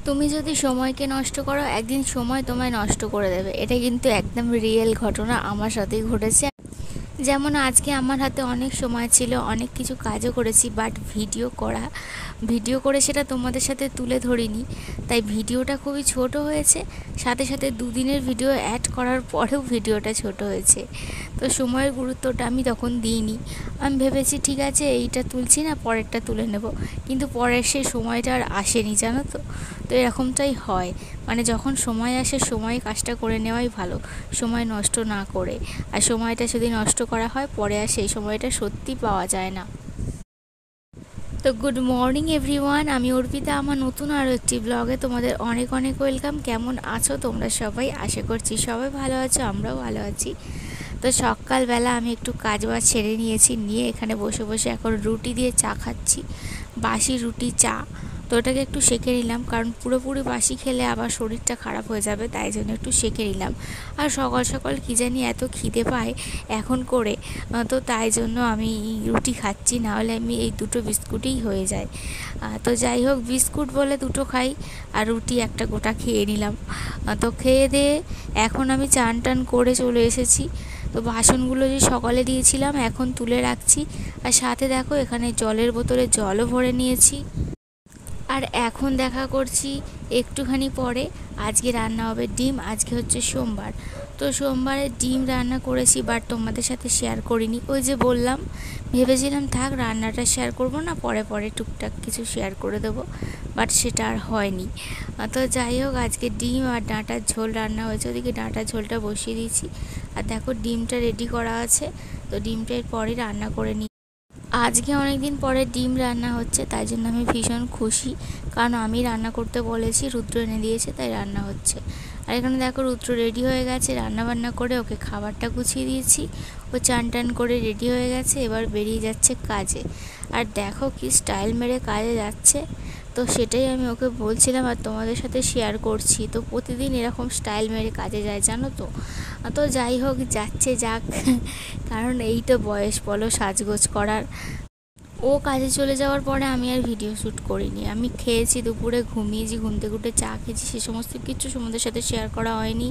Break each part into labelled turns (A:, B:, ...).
A: তুমি যদি সময়কে নষ্ট করো, একদিন সময় তোমায় নষ্ট করে দেবে। এটা কিন্তু একদম রিয়েল ঘটনা, আমার সাথেই ঘটেছে। যেমন আজকে আমার হাতে অনেক সময় ছিল, অনেক কিছু কাজও করেছি, বাট ভিডিও করে সেটা তোমাদের সাথে তুলে ধরিনি। তাই ভিডিওটা খুবই ছোট হয়েছে, সাথে সাথে দুদিনের ভিডিও অ্যাড করার পরেও ভিডিওটা ছোট হয়েছে। তো সময়ের গুরুত্বটা আমি তখন দিইনি। আমি ভেবেছি ঠিক আছে, এইটা তুলছি না, পরেরটা তুলে নেব। কিন্তু পরের সেই সময়টা আর আসেনি, জানো তো। তো এরকমটাই হয়, মানে যখন সময় আসে সময়ে কাজটা করে নেওয়াই ভালো, সময় নষ্ট না করে। আর সময়টা যদি নষ্ট করা হয়, পরে আর সেই সময়টা সত্যি পাওয়া যায় না। তো গুড মর্নিং এভরিওয়ান, আমি অর্পিতা। আমার নতুন আরও একটি ব্লগে তোমাদের অনেক অনেক ওয়েলকাম। কেমন আছো তোমরা সবাই? আশা করছি সবাই ভালো আছো, আমরাও ভালো আছি। তো সকালবেলা আমি একটু কাজ বাজ ছেড়ে নিয়ে এখানে বসে বসে এখন রুটি দিয়ে চা খাচ্ছি। বাসি রুটি চা। তো ওটাকে একটু সেঁকে নিলাম, কারণ পুরোপুরি বাসি খেলে আবার শরীরটা খারাপ হয়ে যাবে, তাই জন্য একটু সেঁকে নিলাম। আর সকাল সকাল কী জানি এত খিদে পায় এখন করে, তো তাই জন্য আমি রুটি খাচ্ছি, নাহলে আমি এই দুটো বিস্কুটই হয়ে যায়। তো যাই হোক, বিস্কুট বলে দুটো খাই, আর রুটি একটা গোটা খেয়ে নিলাম। তো খেয়ে দিয়ে এখন আমি চান টান করে চলে এসেছি। তো বাসনগুলো যে সকালে দিয়েছিলাম এখন তুলে রাখছি, আর সাথে দেখো এখানে জলের বোতলে জলও ভরে নিয়েছি। আর এখন দেখা করছি একটুখানি পরে আজকে রান্না হবে ডিম। আজকে হচ্ছে সোমবার, তো সোমবারে ডিম রান্না করেছি, বাট তোমাদের সাথে শেয়ার করিনি। ওই যে বললাম, ভেবেছিলাম থাক রান্নাটা শেয়ার করব না, পরে পরে টুকটাক কিছু শেয়ার করে দেবো, বাট সেটা আর হয়নি। তো যাই হোক, আজকে ডিম আর ডাঁটার ঝোল রান্না হয়েছে। ওদিকে ডাঁটার ঝোলটা বসিয়ে দিয়েছি, আর দেখো ডিমটা রেডি করা আছে। তো ডিমটা এর পরে রান্না করে নিই। আজকে অনেক দিন পরে ডিম রান্না হচ্ছে, তাই জন্য আমি ভীষণ খুশি, কারণ আমি রান্না করতে বলেছি, রুদ্র এনে দিয়েছে, তাই রান্না হচ্ছে। আর এখানে দেখো রুদ্র রেডি হয়ে গেছে, রান্না বান্না করে ওকে খাবারটা গুছিয়ে দিয়েছি। ও চান টান করে রেডি হয়ে গেছে, এবার বেরিয়ে যাচ্ছে কাজে। আর দেখো কি স্টাইল মেরে কাজে যাচ্ছে। তো সেটাই আমি ওকে বলছিলাম আর তোমাদের সাথে শেয়ার করছি। তো প্রতিদিন এরকম স্টাইল মেরে কাজে যায়, জানো তো। তো যাই হোক, যাচ্ছে যাক, কারণ এই তো বয়স বলো সাজগোজ করার। ও কাজে চলে যাওয়ার পরে আমি আর ভিডিও শ্যুট করিনি। আমি খেয়েছি, দুপুরে ঘুমিয়েছি, ঘুম থেকে উঠে চা খেয়েছি, সে সমস্ত কিছু তোমাদের সাথে শেয়ার করা হয়নি।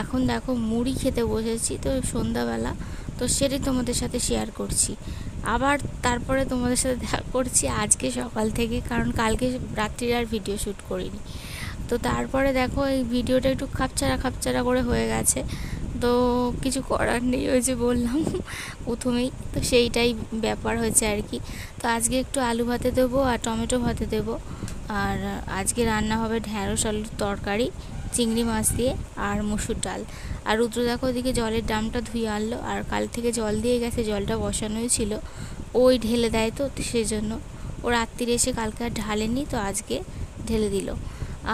A: এখন দেখো মুড়ি খেতে বসেছি, তো সন্ধ্যাবেলা, তো সেটাই তোমাদের সাথে শেয়ার করছি। আবার তারপরে তোমাদের সাথে দেখা করছি আজকে সকাল থেকে, কারণ কালকে রাত্রির আর ভিডিও শ্যুট করিনি। তো তারপরে দেখো এই ভিডিওটা একটু খাপছাড়া খাপছাড়া করে হয়ে গেছে। তো কিছু করার নেই, ওই যে বললাম প্রথমেই, তো সেইটাই ব্যাপার হয়েছে আর কি। তো আজকে একটু আলু ভাতে দেবো আর টমেটো ভাতে দেবো। আর আজকে রান্না হবে ঢ্যাঁড়স আলুর তরকারি, চিংড়ি মাছ দিয়ে, আর মসুর ডাল। আর রুদ্র দেখো ওদিকে জলের ড্রামটা ধুয়ে আনলো, আর কাল থেকে জল দিয়ে গেছে, জলটা বসানোই ছিল, ওই ঢেলে দেয়, তো সেজন্য ও রাত্রিরে এসে কালকে আর ঢালেনি, তো আজকে ঢেলে দিল।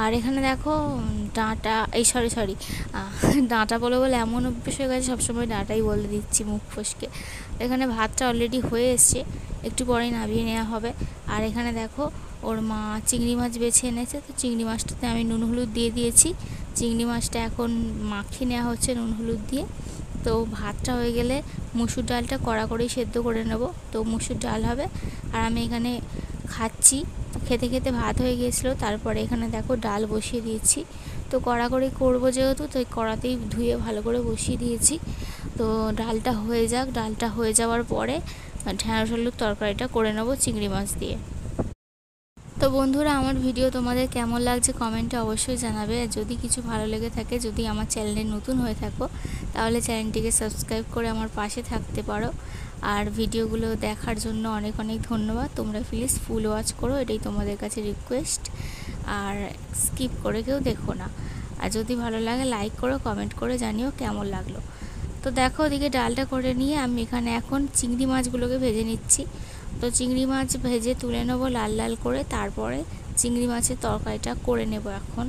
A: আর এখানে দেখো ডাঁটা, এই সরি ডাঁটা বলে বলে এমন অভ্যেস হয়ে গেছে, সবসময় ডাঁটাই বলে দিচ্ছি মুখ ফসকে। এখানে ভাতটা অলরেডি হয়ে এসছে, একটু পরেই নামিয়ে নেওয়া হবে। আর এখানে দেখো ওর মা চিংড়ি মাছ বেছে এনেছে, তো চিংড়ি মাছটাতে আমি নুন হলুদ দিয়ে দিয়েছি। চিংড়ি মাছটা এখন মাখিয়ে নেওয়া হচ্ছে নুন হলুদ দিয়ে। তো ভাতটা হয়ে গেলে মুসুর ডালটা কড়া করেই সেদ্ধ করে নেব, তো মুসুর ডাল হবে। আর আমি এখানে খাচ্ছি, খেতে খেতে ভাত হয়ে গিয়েছিলো। তারপরে এখানে দেখো ডাল বসিয়ে দিয়েছি, তো কড়া করে করবো যেহেতু, তো কড়াতেই ধুয়ে ভালো করে বসিয়ে দিয়েছি। তো ডালটা হয়ে যাক, ডালটা হয়ে যাওয়ার পরে ঢ্যাঁড়স আলুর তরকারিটা করে নেবো চিংড়ি মাছ দিয়ে। তো বন্ধুরা, আমার ভিডিও তোমাদের কেমন লাগছে কমেন্টে অবশ্যই জানাবে। আর যদি কিছু ভালো লেগে থাকে, যদি আমার চ্যানেলে নতুন হয়ে থাকো, তাহলে চ্যানেলটিকে সাবস্ক্রাইব করে আমার পাশে থাকতে পারো। আর ভিডিওগুলো দেখার জন্য অনেক অনেক ধন্যবাদ। তোমরা প্লিজ ফুল ওয়াচ করো, এটাই তোমাদের কাছে রিকোয়েস্ট। আর স্কিপ করে কেউ দেখো না। আর যদি ভালো লাগে লাইক করো, কমেন্ট করে জানিও কেমন লাগলো। তো দেখো ওদিকে ডালটা করে নিয়ে আমি এখানে এখন চিংড়ি মাছগুলোকে ভেজে নিচ্ছি। তো চিংড়ি মাছ ভেজে তুলে নেবো লাল লাল করে, তারপরে চিংড়ি মাছের তরকারিটা করে নেব এখন।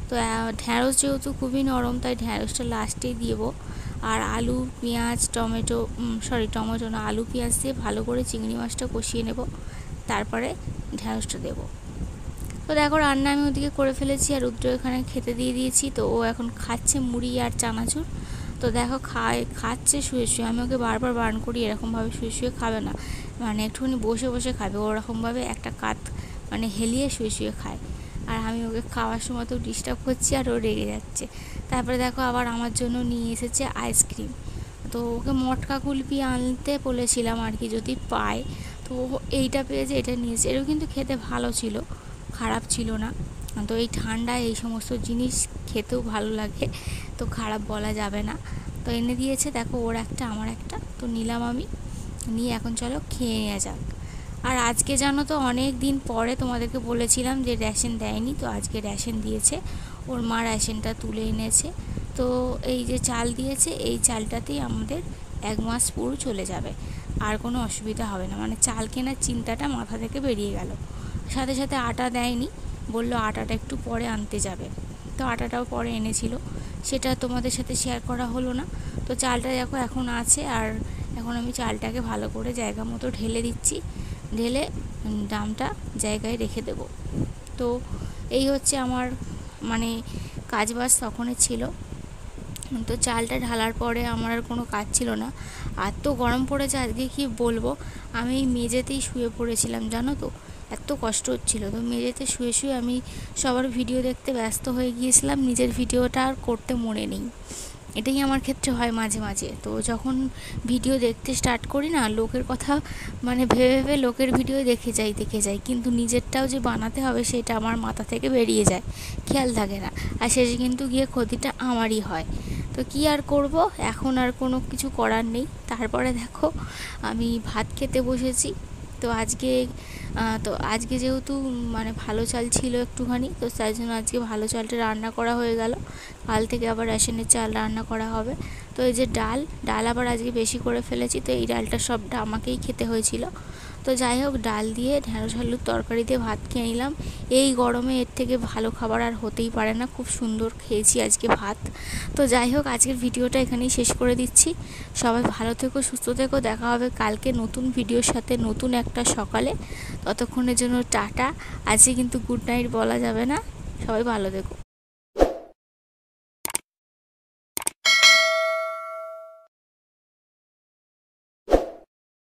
A: তো ঢ্যাঁড়স যেহেতু খুবই নরম, তাই ঢ্যাঁড়সটা লাস্টেই দেবো। আর আলু পেঁয়াজ টমেটো না, আলু পেঁয়াজ দিয়ে ভালো করে চিংড়ি মাছটা কষিয়ে নেব, তারপরে ঢ্যাঁড়সটা দেবো। তো দেখো রান্না আমি ওদিকে করে ফেলেছি, আর রুদ্র এখানে খেতে দিয়ে দিয়েছি। তো ও এখন খাচ্ছে মুড়ি আর চানাচুর। তো দেখো খাচ্ছে শুয়ে শুয়ে। আমি ওকে বারবার বারণ করি এরকমভাবে শুয়ে শুয়ে খাবে না, মানে একটুখানি বসে বসে খাবে, ওরকমভাবে একটা কাত মানে হেলিয়ে শুয়ে শুয়ে খায়। আর আমি ওকে খাওয়ার সময় তো ডিস্টার্ব করছি আর ও রেগে যাচ্ছে। তারপরে দেখো আবার আমার জন্য নিয়ে এসেছে আইসক্রিম। তো ওকে মটকা কুলফি আনতে বলেছিলাম আর কি, যদি পায়। তো এইটা পেয়েছে, এটা নিয়েছে। এটাও কিন্তু খেতে ভালো ছিল, খারাপ ছিল না। তো এই ঠান্ডায় এই সমস্ত জিনিস খেতেও ভালো লাগে, তো খারাপ বলা যাবে না। তো এনে দিয়েছে, দেখো ওর একটা আমার একটা, তো নিলাম আমি। নিয়ে এখন চলো খেয়ে নেওয়া যাক। আর আজকে জানো তো অনেক দিন পরে তোমাদেরকে বলেছিলাম যে রেশন দেয়নি, তো আজকে রেশন দিয়েছে। ওর মা রেশনটা তুলে এনেছে। তো এই যে চাল দিয়েছে, এই চালটাতেই আমাদের 1 মাস পুরো চলে যাবে, আর কোনো অসুবিধা হবে না। মানে চাল কেনার চিন্তাটা মাথা থেকে বেরিয়ে গেল। সাথে সাথে আটা দেয়নি, বললো আটাটা একটু পরে আনতে যাবে। তো আটাটাও পরে এনেছিল, সেটা তোমাদের সাথে শেয়ার করা হলো না। তো চালটা দেখো এখন আছে, আর এখন আমি চালটাকে ভালো করে জায়গা মতো ঢেলে দিচ্ছি। ঢেলে ড্রামটা জায়গায় রেখে দেব। তো এই হচ্ছে আমার মানে কাজবাজ তখনই ছিল। তো চালটা ঢালার পরে আমার আর কোনো কাজ ছিল না। আর তো গরম পড়েছে আজকে কি বলবো, আমি এই মেঝেতেই শুয়ে পড়েছিলাম জানো তো, এত কষ্ট হচ্ছিল। তো মেঝেতে শুয়ে শুয়ে আমি সবার ভিডিও দেখতে ব্যস্ত হয়ে গিয়েছিলাম, নিজের ভিডিওটা আর করতে মনে নেই। এটাই আমার ক্ষেত্রে হয় মাঝে মাঝে। তো যখন ভিডিও দেখতে স্টার্ট করি না, লোকের কথা মানে ভেবে ভেবে লোকের ভিডিও দেখে যাই, কিন্তু নিজেরটাও যে বানাতে হবে সেটা আমার মাথা থেকে বেরিয়ে যায়, খেয়াল থাকে না। আর শেষে কিন্তু গিয়ে ক্ষতিটা আমারই হয়। তো কি আর করব, এখন আর কোনো কিছু করার নেই। তারপরে দেখো আমি ভাত খেতে বসেছি। তো আজকে যেহেতু মানে ভালো চাল ছিল একটুখানি, তো তাই জন্য আজকে ভালো চালটা রান্না করা হয়ে গেল। কাল থেকে আবার রেশনের চাল রান্না করা হবে। তো এই যে ডাল আবার আজকে বেশি করে ফেলেছি, তো এই ডালটা সবটা আমাকেই খেতে হয়েছিল। তো যাই হোক, ডাল দিয়ে ঢ্যাঁড়স আলুর তরকারি দিয়ে ভাত খেয়ে নিলাম। এই গরমে এর থেকে ভালো খাবার আর হতেই পারে না, খুব সুন্দর খেয়েছি আজকে ভাত। তো যাই হোক, আজকের ভিডিওটা এখানেই শেষ করে দিচ্ছি। সবাই ভালো থেকো, সুস্থ থেকো। দেখা হবে কালকে নতুন ভিডিওর সাথে, নতুন একটা সকালে। ততক্ষণের জন্য টাটা। আজকে কিন্তু গুড নাইট বলা যাবে না। সবাই ভালো থেকো।